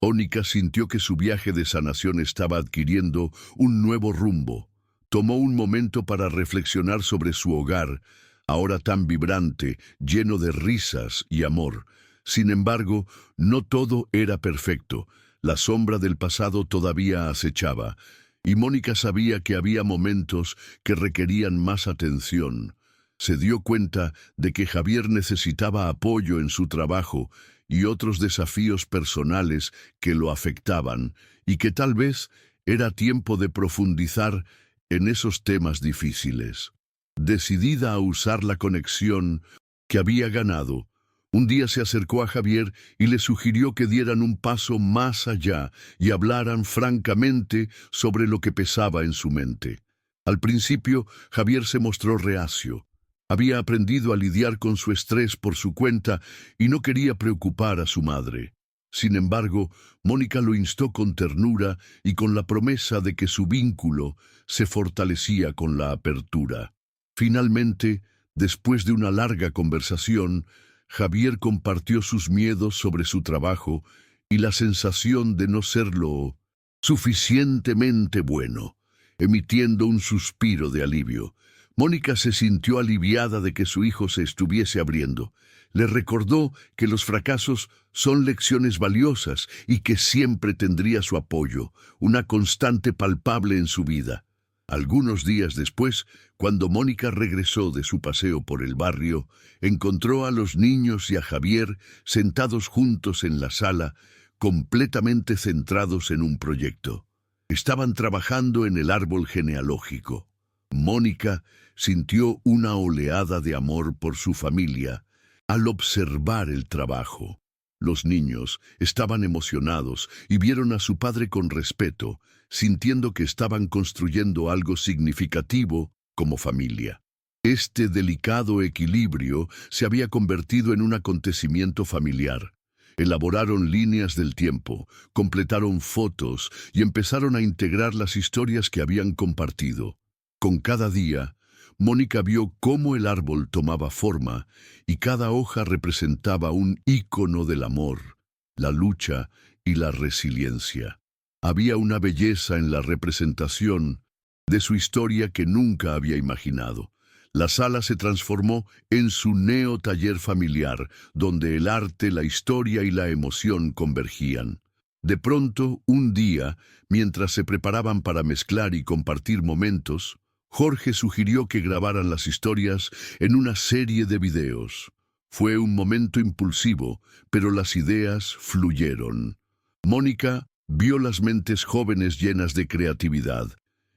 Mónica sintió que su viaje de sanación estaba adquiriendo un nuevo rumbo. Tomó un momento para reflexionar sobre su hogar, ahora tan vibrante, lleno de risas y amor. Sin embargo, no todo era perfecto. La sombra del pasado todavía acechaba, y Mónica sabía que había momentos que requerían más atención. Se dio cuenta de que Javier necesitaba apoyo en su trabajo y otros desafíos personales que lo afectaban, y que tal vez era tiempo de profundizar en esos temas difíciles. Decidida a usar la conexión que había ganado, un día se acercó a Javier y le sugirió que dieran un paso más allá y hablaran francamente sobre lo que pesaba en su mente. Al principio, Javier se mostró reacio. Había aprendido a lidiar con su estrés por su cuenta y no quería preocupar a su madre. Sin embargo, Mónica lo instó con ternura y con la promesa de que su vínculo se fortalecía con la apertura. Finalmente, después de una larga conversación, Javier compartió sus miedos sobre su trabajo y la sensación de no ser lo suficientemente bueno, emitiendo un suspiro de alivio. Mónica se sintió aliviada de que su hijo se estuviese abriendo. Le recordó que los fracasos son lecciones valiosas y que siempre tendría su apoyo, una constante palpable en su vida. Algunos días después, cuando Mónica regresó de su paseo por el barrio, encontró a los niños y a Javier sentados juntos en la sala, completamente centrados en un proyecto. Estaban trabajando en el árbol genealógico. Mónica sintió una oleada de amor por su familia al observar el trabajo. Los niños estaban emocionados y vieron a su padre con respeto, sintiendo que estaban construyendo algo significativo como familia. Este delicado equilibrio se había convertido en un acontecimiento familiar. Elaboraron líneas del tiempo, completaron fotos y empezaron a integrar las historias que habían compartido. Con cada día, Mónica vio cómo el árbol tomaba forma y cada hoja representaba un ícono del amor, la lucha y la resiliencia. Había una belleza en la representación de su historia que nunca había imaginado. La sala se transformó en su neo-taller familiar, donde el arte, la historia y la emoción convergían. De pronto, un día, mientras se preparaban para mezclar y compartir momentos, Jorge sugirió que grabaran las historias en una serie de videos. Fue un momento impulsivo, pero las ideas fluyeron. Mónica vio las mentes jóvenes llenas de creatividad,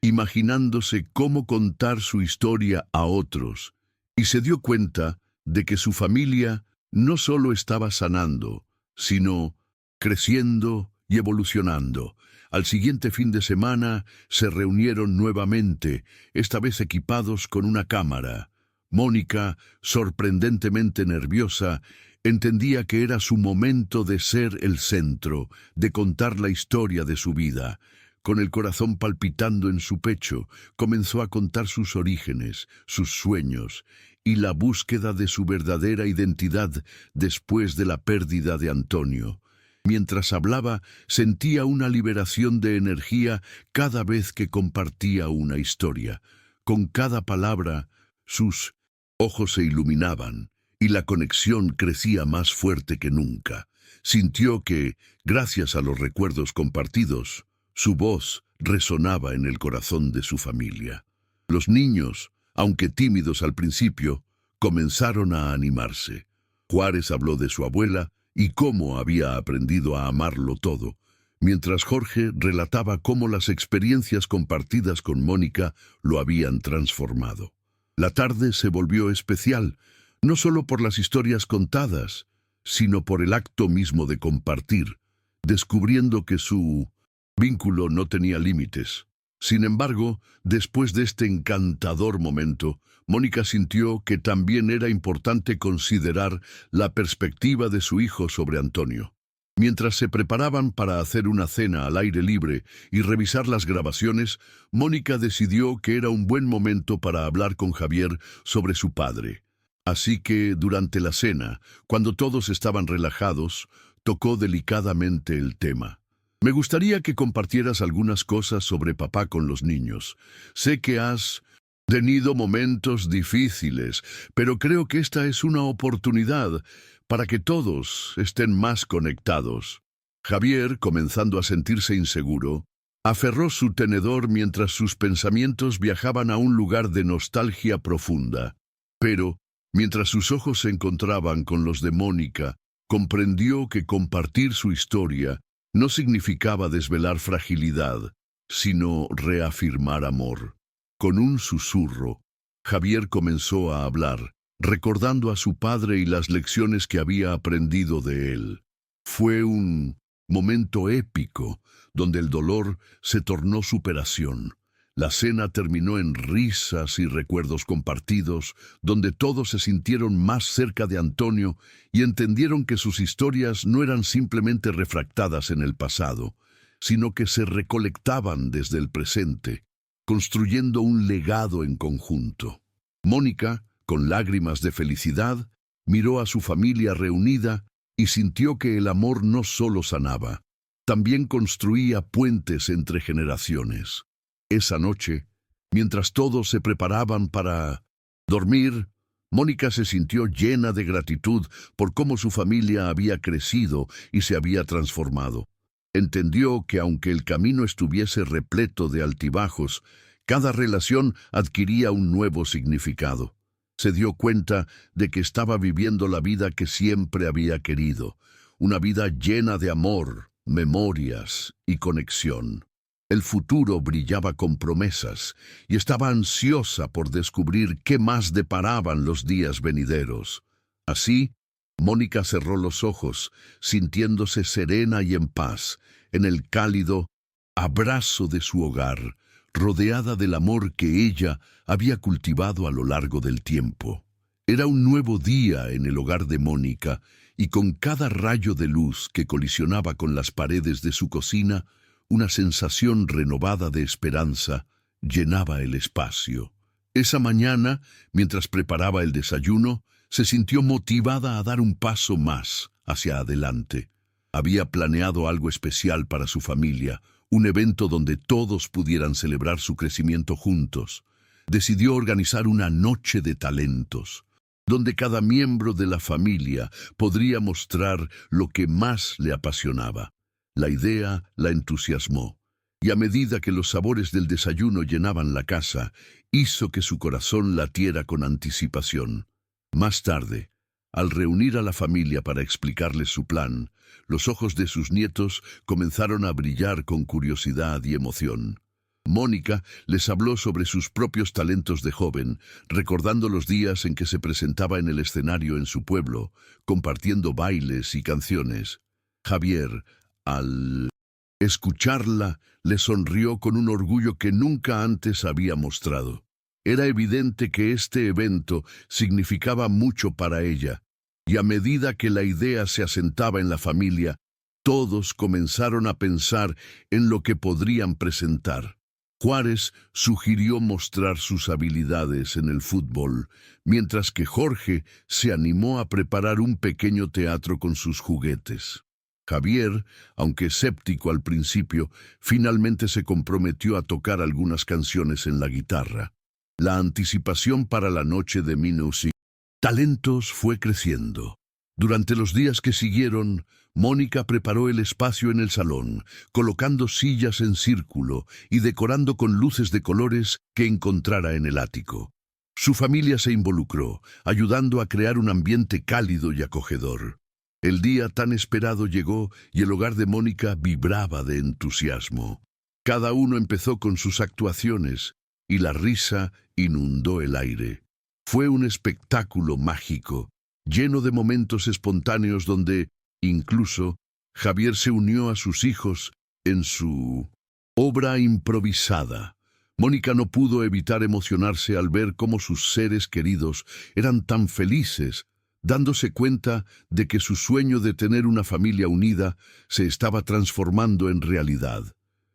imaginándose cómo contar su historia a otros, y se dio cuenta de que su familia no solo estaba sanando, sino creciendo y evolucionando. Al siguiente fin de semana se reunieron nuevamente, esta vez equipados con una cámara. Mónica, sorprendentemente nerviosa, entendía que era su momento de ser el centro, de contar la historia de su vida. Con el corazón palpitando en su pecho, comenzó a contar sus orígenes, sus sueños y la búsqueda de su verdadera identidad después de la pérdida de Antonio. Mientras hablaba, sentía una liberación de energía cada vez que compartía una historia. Con cada palabra, sus ojos se iluminaban y la conexión crecía más fuerte que nunca. Sintió que, gracias a los recuerdos compartidos, su voz resonaba en el corazón de su familia. Los niños, aunque tímidos al principio, comenzaron a animarse. Juárez habló de su abuela y cómo había aprendido a amarlo todo, mientras Jorge relataba cómo las experiencias compartidas con Mónica lo habían transformado. La tarde se volvió especial, no solo por las historias contadas, sino por el acto mismo de compartir, descubriendo que su vínculo no tenía límites. Sin embargo, después de este encantador momento, Mónica sintió que también era importante considerar la perspectiva de su hijo sobre Antonio. Mientras se preparaban para hacer una cena al aire libre y revisar las grabaciones, Mónica decidió que era un buen momento para hablar con Javier sobre su padre. Así que, durante la cena, cuando todos estaban relajados, tocó delicadamente el tema. Me gustaría que compartieras algunas cosas sobre papá con los niños. Sé que has tenido momentos difíciles, pero creo que esta es una oportunidad para que todos estén más conectados. Javier, comenzando a sentirse inseguro, aferró su tenedor mientras sus pensamientos viajaban a un lugar de nostalgia profunda. Pero, mientras sus ojos se encontraban con los de Mónica, comprendió que compartir su historia no significaba desvelar fragilidad, sino reafirmar amor. Con un susurro, Javier comenzó a hablar, recordando a su padre y las lecciones que había aprendido de él. Fue un momento épico, donde el dolor se tornó superación. La cena terminó en risas y recuerdos compartidos, donde todos se sintieron más cerca de Antonio y entendieron que sus historias no eran simplemente refractadas en el pasado, sino que se recolectaban desde el presente, construyendo un legado en conjunto. Mónica, con lágrimas de felicidad, miró a su familia reunida y sintió que el amor no solo sanaba, también construía puentes entre generaciones. Esa noche, mientras todos se preparaban para dormir, Mónica se sintió llena de gratitud por cómo su familia había crecido y se había transformado. Entendió que aunque el camino estuviese repleto de altibajos, cada relación adquiría un nuevo significado. Se dio cuenta de que estaba viviendo la vida que siempre había querido, una vida llena de amor, memorias y conexión. El futuro brillaba con promesas y estaba ansiosa por descubrir qué más deparaban los días venideros. Así, Mónica cerró los ojos, sintiéndose serena y en paz, en el cálido abrazo de su hogar, rodeada del amor que ella había cultivado a lo largo del tiempo. Era un nuevo día en el hogar de Mónica, y con cada rayo de luz que colisionaba con las paredes de su cocina, una sensación renovada de esperanza llenaba el espacio. Esa mañana, mientras preparaba el desayuno, se sintió motivada a dar un paso más hacia adelante. Había planeado algo especial para su familia, un evento donde todos pudieran celebrar su crecimiento juntos. Decidió organizar una noche de talentos, donde cada miembro de la familia podría mostrar lo que más le apasionaba. La idea la entusiasmó, y a medida que los sabores del desayuno llenaban la casa, hizo que su corazón latiera con anticipación. Más tarde, al reunir a la familia para explicarles su plan, los ojos de sus nietos comenzaron a brillar con curiosidad y emoción. Mónica les habló sobre sus propios talentos de joven, recordando los días en que se presentaba en el escenario en su pueblo, compartiendo bailes y canciones. Javier, al escucharla, le sonrió con un orgullo que nunca antes había mostrado. Era evidente que este evento significaba mucho para ella, y a medida que la idea se asentaba en la familia, todos comenzaron a pensar en lo que podrían presentar. Juárez sugirió mostrar sus habilidades en el fútbol, mientras que Jorge se animó a preparar un pequeño teatro con sus juguetes. Javier, aunque escéptico al principio, finalmente se comprometió a tocar algunas canciones en la guitarra. La anticipación para la noche de Music Talentos fue creciendo. Durante los días que siguieron, Mónica preparó el espacio en el salón, colocando sillas en círculo y decorando con luces de colores que encontrara en el ático. Su familia se involucró, ayudando a crear un ambiente cálido y acogedor. El día tan esperado llegó y el hogar de Mónica vibraba de entusiasmo. Cada uno empezó con sus actuaciones y la risa inundó el aire. Fue un espectáculo mágico, lleno de momentos espontáneos donde, incluso, Javier se unió a sus hijos en su obra improvisada. Mónica no pudo evitar emocionarse al ver cómo sus seres queridos eran tan felices, dándose cuenta de que su sueño de tener una familia unida se estaba transformando en realidad.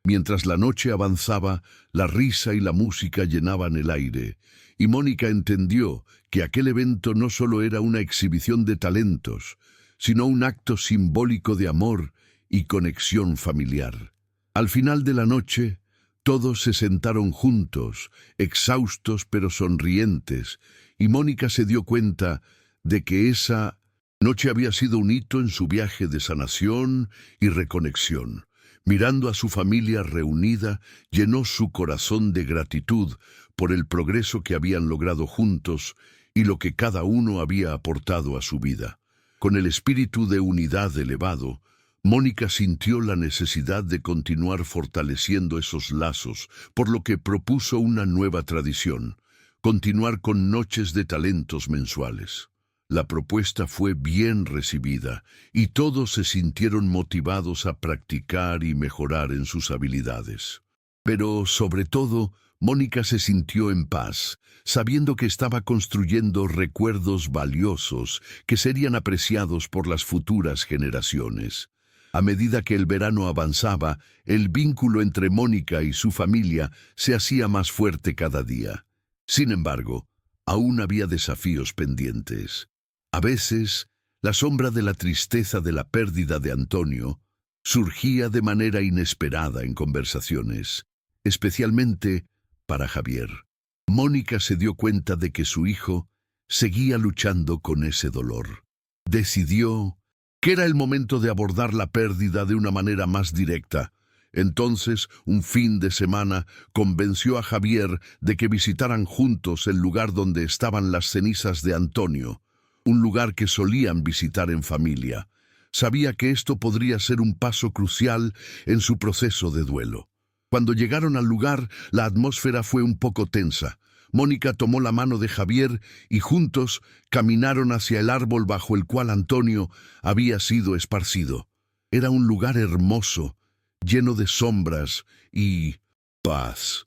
Mientras la noche avanzaba, la risa y la música llenaban el aire, y Mónica entendió que aquel evento no solo era una exhibición de talentos, sino un acto simbólico de amor y conexión familiar. Al final de la noche, todos se sentaron juntos, exhaustos pero sonrientes, y Mónica se dio cuenta de que esa noche había sido un hito en su viaje de sanación y reconexión. Mirando a su familia reunida, llenó su corazón de gratitud por el progreso que habían logrado juntos y lo que cada uno había aportado a su vida. Con el espíritu de unidad elevado, Mónica sintió la necesidad de continuar fortaleciendo esos lazos, por lo que propuso una nueva tradición: continuar con noches de talentos mensuales. La propuesta fue bien recibida y todos se sintieron motivados a practicar y mejorar en sus habilidades. Pero, sobre todo, Mónica se sintió en paz, sabiendo que estaba construyendo recuerdos valiosos que serían apreciados por las futuras generaciones. A medida que el verano avanzaba, el vínculo entre Mónica y su familia se hacía más fuerte cada día. Sin embargo, aún había desafíos pendientes. A veces, la sombra de la tristeza de la pérdida de Antonio surgía de manera inesperada en conversaciones, especialmente para Javier. Mónica se dio cuenta de que su hijo seguía luchando con ese dolor. Decidió que era el momento de abordar la pérdida de una manera más directa. Entonces, un fin de semana, convenció a Javier de que visitaran juntos el lugar donde estaban las cenizas de Antonio, un lugar que solían visitar en familia. Sabía que esto podría ser un paso crucial en su proceso de duelo. Cuando llegaron al lugar, la atmósfera fue un poco tensa. Mónica tomó la mano de Javier y juntos caminaron hacia el árbol bajo el cual Antonio había sido esparcido. Era un lugar hermoso, lleno de sombras y paz.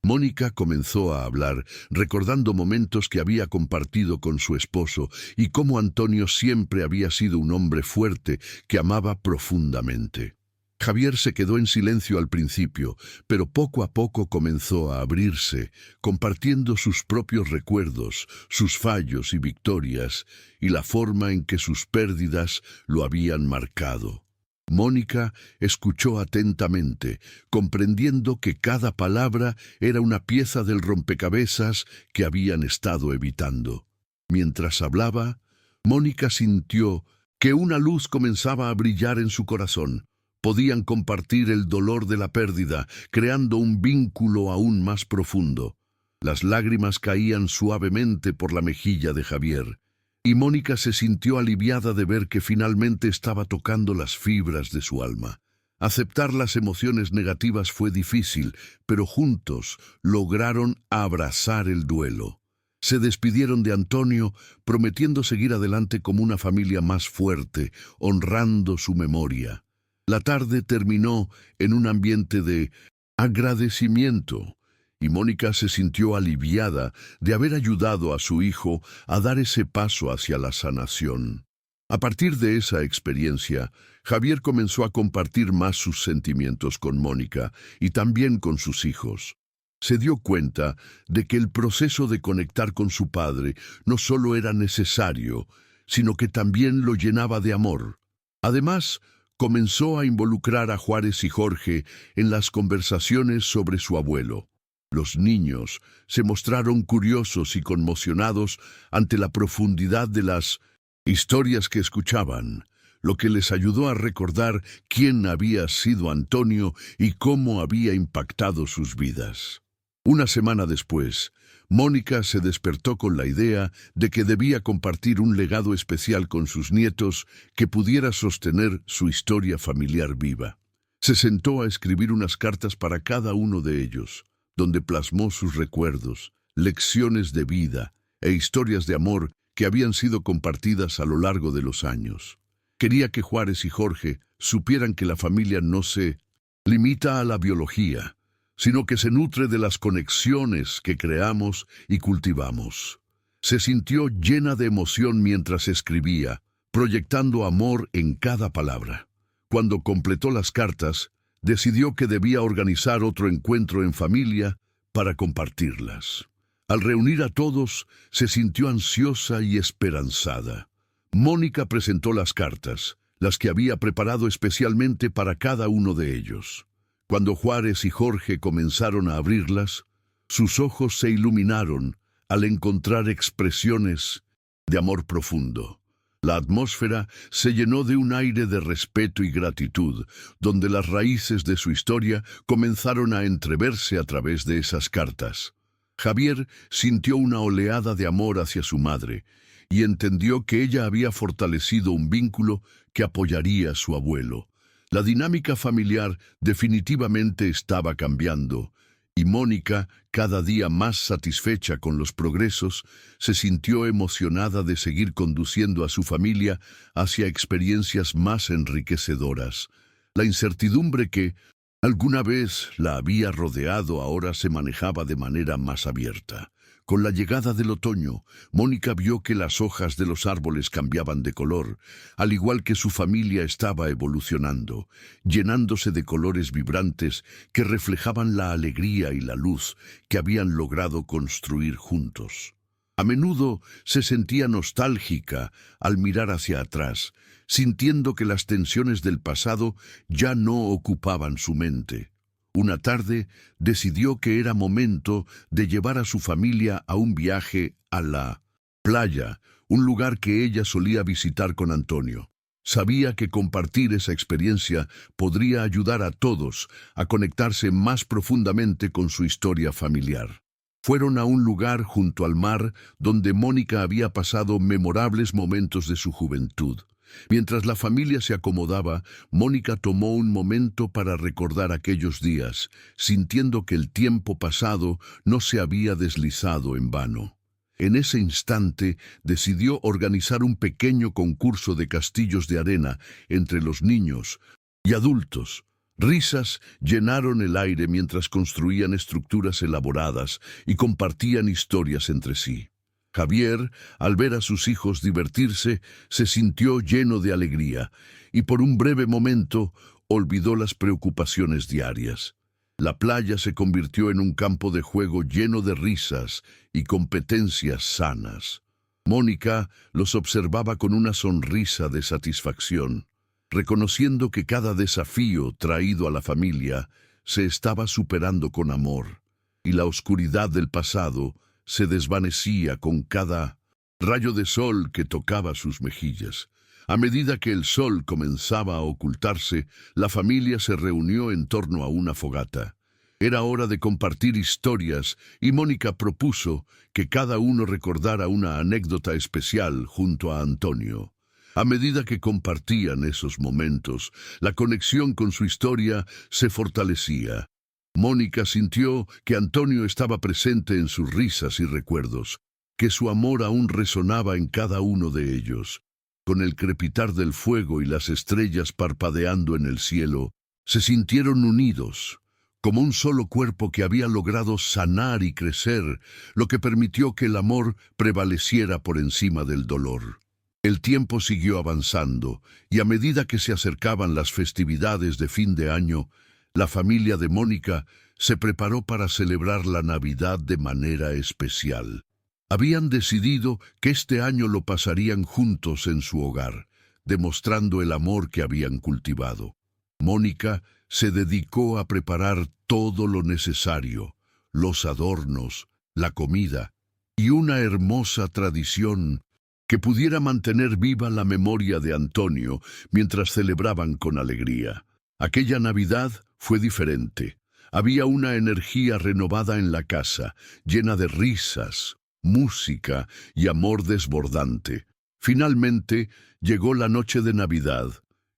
Mónica comenzó a hablar, recordando momentos que había compartido con su esposo y cómo Antonio siempre había sido un hombre fuerte que amaba profundamente. Javier se quedó en silencio al principio, pero poco a poco comenzó a abrirse, compartiendo sus propios recuerdos, sus fallos y victorias, y la forma en que sus pérdidas lo habían marcado. Mónica escuchó atentamente, comprendiendo que cada palabra era una pieza del rompecabezas que habían estado evitando. Mientras hablaba, Mónica sintió que una luz comenzaba a brillar en su corazón. Podían compartir el dolor de la pérdida, creando un vínculo aún más profundo. Las lágrimas caían suavemente por la mejilla de Javier, y Mónica se sintió aliviada de ver que finalmente estaba tocando las fibras de su alma. Aceptar las emociones negativas fue difícil, pero juntos lograron abrazar el duelo. Se despidieron de Antonio, prometiendo seguir adelante como una familia más fuerte, honrando su memoria. La tarde terminó en un ambiente de agradecimiento, y Mónica se sintió aliviada de haber ayudado a su hijo a dar ese paso hacia la sanación. A partir de esa experiencia, Javier comenzó a compartir más sus sentimientos con Mónica y también con sus hijos. Se dio cuenta de que el proceso de conectar con su padre no solo era necesario, sino que también lo llenaba de amor. Además, comenzó a involucrar a Juárez y Jorge en las conversaciones sobre su abuelo. Los niños se mostraron curiosos y conmocionados ante la profundidad de las historias que escuchaban, lo que les ayudó a recordar quién había sido Antonio y cómo había impactado sus vidas. Una semana después, Mónica se despertó con la idea de que debía compartir un legado especial con sus nietos que pudiera sostener su historia familiar viva. Se sentó a escribir unas cartas para cada uno de ellos, donde plasmó sus recuerdos, lecciones de vida e historias de amor que habían sido compartidas a lo largo de los años. Quería que Juárez y Jorge supieran que la familia no se limita a la biología, sino que se nutre de las conexiones que creamos y cultivamos. Se sintió llena de emoción mientras escribía, proyectando amor en cada palabra. Cuando completó las cartas, decidió que debía organizar otro encuentro en familia para compartirlas. Al reunir a todos, se sintió ansiosa y esperanzada. Mónica presentó las cartas, las que había preparado especialmente para cada uno de ellos. Cuando Juárez y Jorge comenzaron a abrirlas, sus ojos se iluminaron al encontrar expresiones de amor profundo. La atmósfera se llenó de un aire de respeto y gratitud, donde las raíces de su historia comenzaron a entreverse a través de esas cartas. Javier sintió una oleada de amor hacia su madre y entendió que ella había fortalecido un vínculo que apoyaría a su abuelo. La dinámica familiar definitivamente estaba cambiando, y Mónica, cada día más satisfecha con los progresos, se sintió emocionada de seguir conduciendo a su familia hacia experiencias más enriquecedoras. La incertidumbre que alguna vez la había rodeado ahora se manejaba de manera más abierta. Con la llegada del otoño, Mónica vio que las hojas de los árboles cambiaban de color, al igual que su familia estaba evolucionando, llenándose de colores vibrantes que reflejaban la alegría y la luz que habían logrado construir juntos. A menudo se sentía nostálgica al mirar hacia atrás, sintiendo que las tensiones del pasado ya no ocupaban su mente. Una tarde decidió que era momento de llevar a su familia a un viaje a la playa, un lugar que ella solía visitar con Antonio. Sabía que compartir esa experiencia podría ayudar a todos a conectarse más profundamente con su historia familiar. Fueron a un lugar junto al mar donde Mónica había pasado memorables momentos de su juventud. Mientras la familia se acomodaba, Mónica tomó un momento para recordar aquellos días, sintiendo que el tiempo pasado no se había deslizado en vano. En ese instante decidió organizar un pequeño concurso de castillos de arena entre los niños y adultos. Risas llenaron el aire mientras construían estructuras elaboradas y compartían historias entre sí. Javier, al ver a sus hijos divertirse, se sintió lleno de alegría y por un breve momento olvidó las preocupaciones diarias. La playa se convirtió en un campo de juego lleno de risas y competencias sanas. Mónica los observaba con una sonrisa de satisfacción, reconociendo que cada desafío traído a la familia se estaba superando con amor, y la oscuridad del pasado se desvanecía con cada rayo de sol que tocaba sus mejillas. A medida que el sol comenzaba a ocultarse, la familia se reunió en torno a una fogata. Era hora de compartir historias y Mónica propuso que cada uno recordara una anécdota especial junto a Antonio. A medida que compartían esos momentos, la conexión con su historia se fortalecía. Mónica sintió que Antonio estaba presente en sus risas y recuerdos, que su amor aún resonaba en cada uno de ellos. Con el crepitar del fuego y las estrellas parpadeando en el cielo, se sintieron unidos, como un solo cuerpo que había logrado sanar y crecer, lo que permitió que el amor prevaleciera por encima del dolor. El tiempo siguió avanzando, y a medida que se acercaban las festividades de fin de año, la familia de Mónica se preparó para celebrar la Navidad de manera especial. Habían decidido que este año lo pasarían juntos en su hogar, demostrando el amor que habían cultivado. Mónica se dedicó a preparar todo lo necesario, los adornos, la comida y una hermosa tradición que pudiera mantener viva la memoria de Antonio mientras celebraban con alegría. Aquella Navidad fue diferente. Había una energía renovada en la casa, llena de risas, música y amor desbordante. Finalmente llegó la noche de Navidad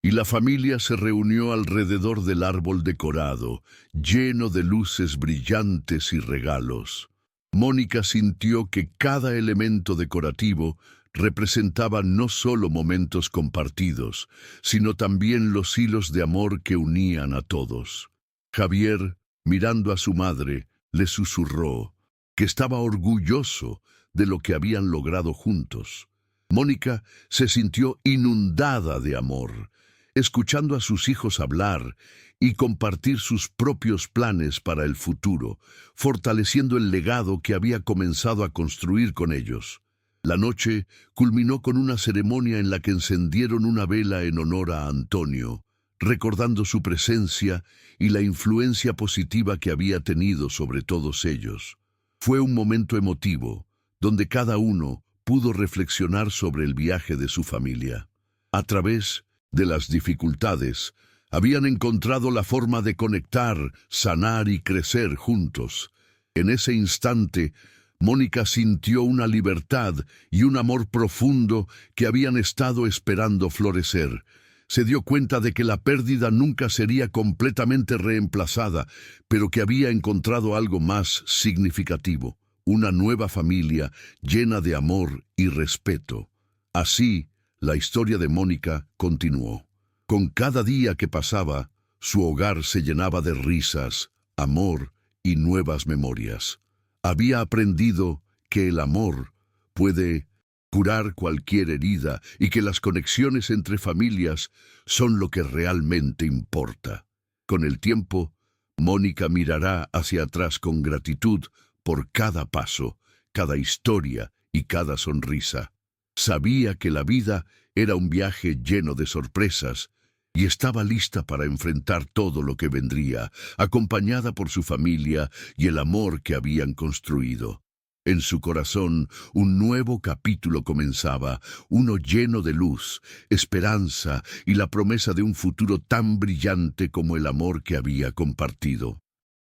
y la familia se reunió alrededor del árbol decorado, lleno de luces brillantes y regalos. Mónica sintió que cada elemento decorativo representaba no solo momentos compartidos, sino también los hilos de amor que unían a todos. Javier, mirando a su madre, le susurró que estaba orgulloso de lo que habían logrado juntos. Mónica se sintió inundada de amor, escuchando a sus hijos hablar y compartir sus propios planes para el futuro, fortaleciendo el legado que había comenzado a construir con ellos. La noche culminó con una ceremonia en la que encendieron una vela en honor a Antonio, recordando su presencia y la influencia positiva que había tenido sobre todos ellos. Fue un momento emotivo, donde cada uno pudo reflexionar sobre el viaje de su familia. A través de las dificultades, habían encontrado la forma de conectar, sanar y crecer juntos. En ese instante, Mónica sintió una libertad y un amor profundo que habían estado esperando florecer. Se dio cuenta de que la pérdida nunca sería completamente reemplazada, pero que había encontrado algo más significativo, una nueva familia llena de amor y respeto. Así, la historia de Mónica continuó. Con cada día que pasaba, su hogar se llenaba de risas, amor y nuevas memorias. Había aprendido que el amor puede curar cualquier herida y que las conexiones entre familias son lo que realmente importa. Con el tiempo, Mónica mirará hacia atrás con gratitud por cada paso, cada historia y cada sonrisa. Sabía que la vida era un viaje lleno de sorpresas y estaba lista para enfrentar todo lo que vendría, acompañada por su familia y el amor que habían construido. En su corazón, un nuevo capítulo comenzaba, uno lleno de luz, esperanza y la promesa de un futuro tan brillante como el amor que había compartido.